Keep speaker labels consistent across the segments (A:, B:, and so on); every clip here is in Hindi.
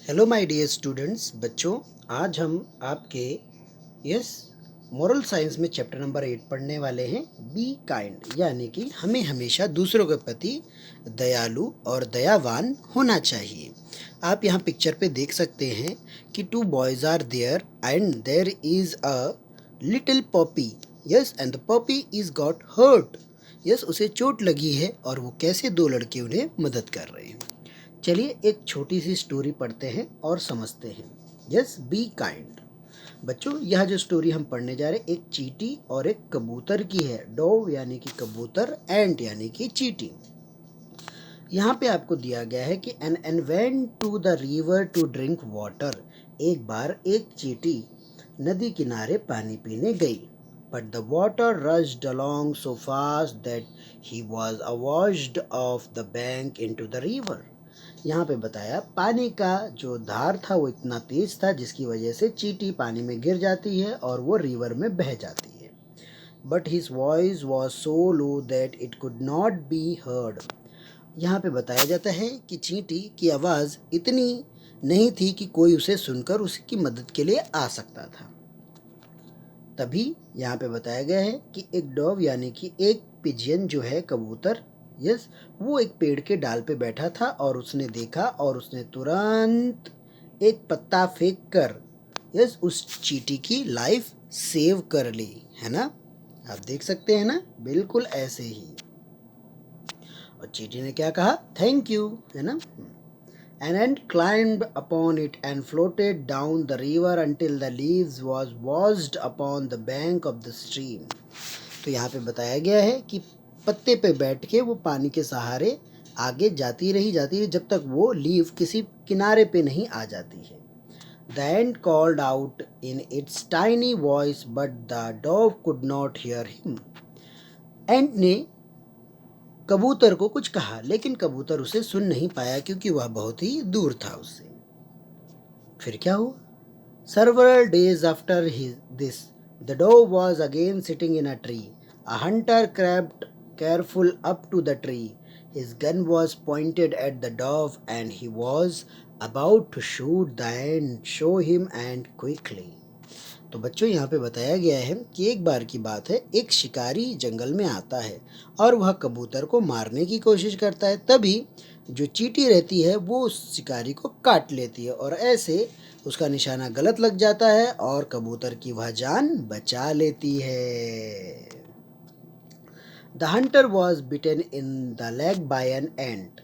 A: Hello my dear students. बच्चों, आज हम आपके यस मोरल साइंस में चैप्टर नंबर 8 पढ़ने वाले हैं। बी काइंड, यानी कि हमें हमेशा दूसरों के प्रति दयालु और दयावान होना चाहिए। आप यहाँ पिक्चर पे देख सकते हैं कि two boys are there and there is a little poppy. Yes, and the poppy is got hurt. Yes, उसे चोट लगी है और वो कैसे दो लड़के उन्हें मदद कर रहे हैं। चलिए एक छोटी सी स्टोरी पढ़ते हैं और समझते हैं। Yes, be kind. बच्चों, यह जो स्टोरी हम पढ़ने जा रहे हैं, एक चींटी और एक कबूतर की है। डोव यानी कि कबूतर, एंट यानी कि चींटी। यहाँ पे आपको दिया गया है कि ant went to the river to drink water. एक बार एक चींटी नदी किनारे पानी पीने गई। But the water rushed along so fast that he was washed off the bank into the river। यहाँ पे बताया पानी का जो धार था वो इतना तेज था जिसकी वजह से चींटी पानी में गिर जाती है और वो रिवर में बह जाती है। But his voice was so low that it could not be heard. यहाँ पे बताया जाता है कि चींटी की आवाज़ इतनी नहीं थी कि कोई उसे सुनकर उसकी मदद के लिए आ सकता था। तभी यहाँ पे बताया गया है कि एक डोव यानी कि एक पिजियन जो है कबूतर, यस, वो एक पेड़ के डाल पे बैठा था और उसने देखा और उसने तुरंत एक पत्ता फेंक कर यस उस चींटी की लाइफ सेव कर ली, है ना। आप देख सकते हैं ना, बिल्कुल ऐसे ही। और चींटी ने क्या कहा? थैंक यू, है ना। An ant climbed upon it and floated down the river until the leaves was washed upon the bank of the stream। तो यहाँ पे बताया गया है कि पत्ते पे बैठ के वो पानी के सहारे आगे जाती रही जब तक वो लीव किसी किनारे पे नहीं आ जाती है। The ant called out in its tiny voice, but the dove could not hear him। एंट ने कबूतर को कुछ कहा लेकिन कबूतर उसे सुन नहीं पाया क्योंकि वह बहुत ही दूर था उससे। फिर क्या हुआ? Several days after this, the dove was again sitting in a tree. A hunter crept careful up to the tree. His gun was pointed at the dove and he was about to shoot the ant. Show him ant quickly। तो बच्चों, यहाँ पे बताया गया है कि एक बार की बात है, एक शिकारी जंगल में आता है और वह कबूतर को मारने की कोशिश करता है। तभी जो चींटी रहती है वो उस शिकारी को काट लेती है और ऐसे उसका निशाना गलत लग जाता है और कबूतर की वह जान बचा लेती है। The hunter was bitten in the leg by an ant.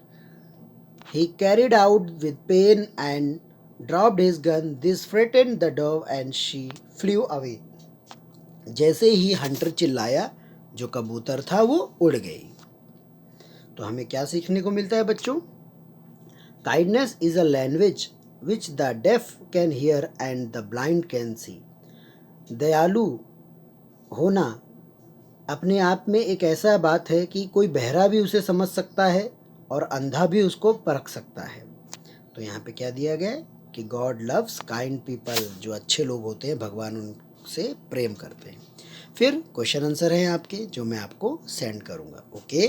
A: He carried out with pain and dropped his gun. This frightened the dove and she flew away। जैसे ही हंटर चिल्लाया, जो कबूतर था वो उड़ गई। तो हमें क्या सीखने को मिलता है बच्चों? Kindness is a language which the deaf can hear and the blind can see. दयालु होना अपने आप में एक ऐसा बात है कि कोई बहरा भी उसे समझ सकता है और अंधा भी उसको परख सकता है। तो यहाँ पे क्या दिया गया है कि गॉड लव्स काइंड पीपल। जो अच्छे लोग होते हैं भगवान उनसे प्रेम करते हैं। फिर क्वेश्चन आंसर है आपके जो मैं आपको सेंड करूँगा। ओके।